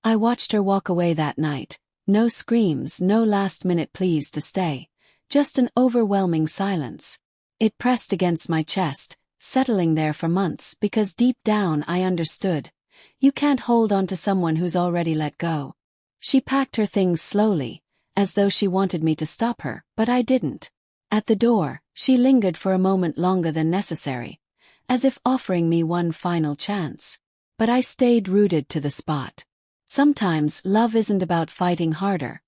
I watched her walk away that night. No screams, no last-minute pleas to stay. Just an overwhelming silence. It pressed against my chest, settling there for months because deep down I understood. You can't hold on to someone who's already let go. She packed her things slowly, as though she wanted me to stop her, but I didn't. At the door, she lingered for a moment longer than necessary, as if offering me one final chance. But I stayed rooted to the spot. Sometimes love isn't about fighting harder.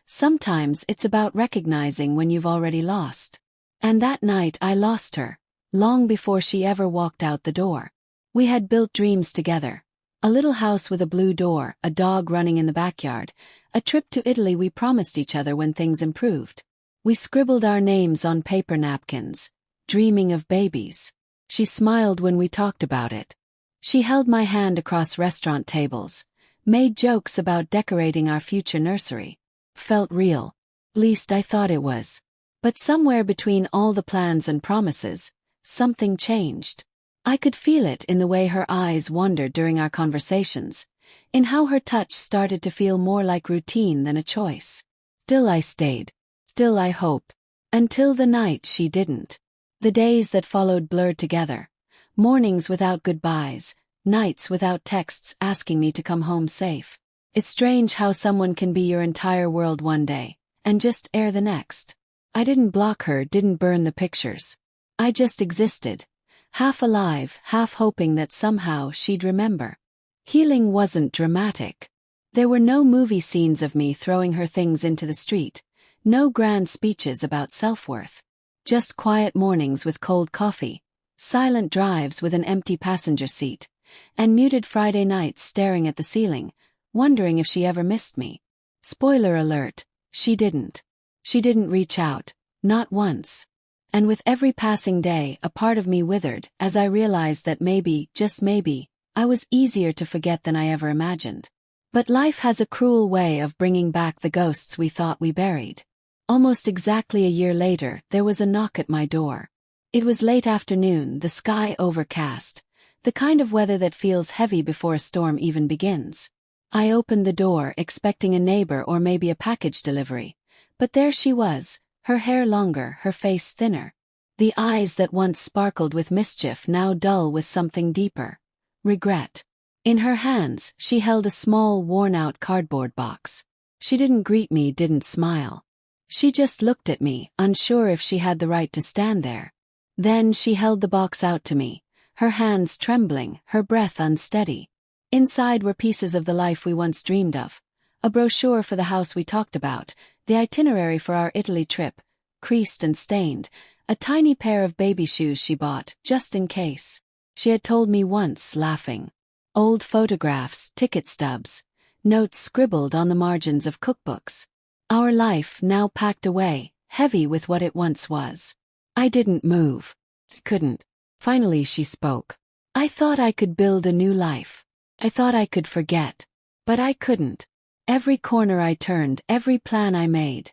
Sometimes it's about recognizing when you've already lost. And that night I lost her, long before she ever walked out the door. We had built dreams together. A little house with a blue door, a dog running in the backyard, a trip to Italy we promised each other when things improved. We scribbled our names on paper napkins, dreaming of babies. She smiled when we talked about it. She held my hand across restaurant tables, made jokes about decorating our future nursery. Felt real. Least I thought it was. But somewhere between all the plans and promises, something changed. I could feel it in the way her eyes wandered during our conversations, in how her touch started to feel more like routine than a choice. Still I stayed. Still I hoped. Until the night she didn't. The days that followed blurred together. Mornings without goodbyes, nights without texts asking me to come home safe. It's strange how someone can be your entire world one day, and just air the next. I didn't block her, didn't burn the pictures. I just existed. Half alive, half hoping that somehow she'd remember. Healing wasn't dramatic. There were no movie scenes of me throwing her things into the street, no grand speeches about self-worth. Just quiet mornings with cold coffee, silent drives with an empty passenger seat, and muted Friday nights staring at the ceiling, wondering if she ever missed me. Spoiler alert, she didn't. She didn't reach out, not once. And with every passing day, a part of me withered as I realized that maybe, just maybe, I was easier to forget than I ever imagined. But life has a cruel way of bringing back the ghosts we thought we buried. Almost exactly a year later, there was a knock at my door. It was late afternoon, the sky overcast, the kind of weather that feels heavy before a storm even begins. I opened the door, expecting a neighbor or maybe a package delivery. But there she was, her hair longer, her face thinner. The eyes that once sparkled with mischief now dull with something deeper. Regret. In her hands, she held a small, worn-out cardboard box. She didn't greet me, didn't smile. She just looked at me, unsure if she had the right to stand there. Then she held the box out to me, her hands trembling, her breath unsteady. Inside were pieces of the life we once dreamed of. A brochure for the house we talked about, the itinerary for our Italy trip, creased and stained, a tiny pair of baby shoes she bought, just in case. She had told me once, laughing. Old photographs, ticket stubs, notes scribbled on the margins of cookbooks. Our life now packed away, heavy with what it once was. I didn't move. Couldn't. Finally she spoke. I thought I could build a new life. I thought I could forget. But I couldn't. Every corner I turned, every plan I made.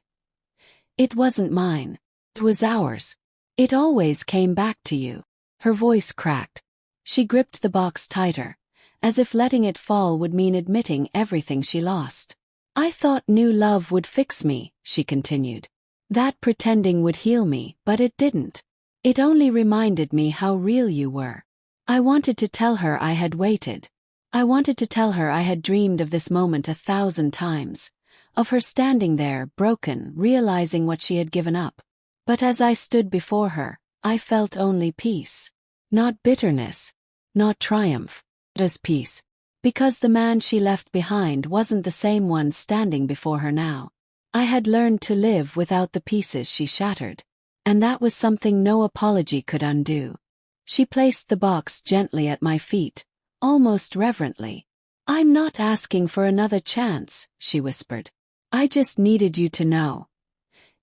It wasn't mine. It was ours. It always came back to you. Her voice cracked. She gripped the box tighter, as if letting it fall would mean admitting everything she lost. I thought new love would fix me, she continued. That pretending would heal me, but it didn't. It only reminded me how real you were. I wanted to tell her I had waited. I wanted to tell her I had dreamed of this moment 1,000 times, of her standing there, broken, realizing what she had given up. But as I stood before her, I felt only peace. Not bitterness. Not triumph. Just peace. Because the man she left behind wasn't the same one standing before her now. I had learned to live without the pieces she shattered. And that was something no apology could undo. She placed the box gently at my feet, almost reverently. I'm not asking for another chance, she whispered. I just needed you to know.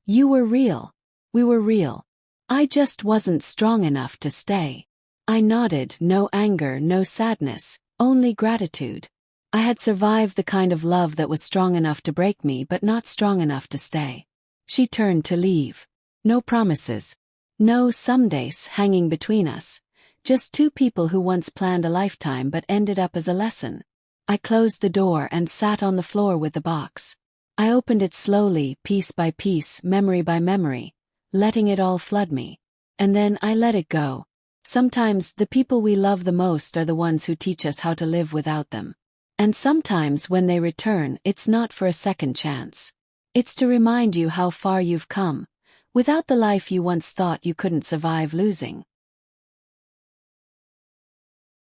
You were real. We were real. I just wasn't strong enough to stay. I nodded, no anger, no sadness, only gratitude. I had survived the kind of love that was strong enough to break me but not strong enough to stay. She turned to leave. No promises. No somedays hanging between us. Just two people who once planned a lifetime but ended up as a lesson. I closed the door and sat on the floor with the box. I opened it slowly, piece by piece, memory by memory, letting it all flood me. And then I let it go. Sometimes the people we love the most are the ones who teach us how to live without them. And sometimes when they return, it's not for a second chance. It's to remind you how far you've come, without the life you once thought you couldn't survive losing.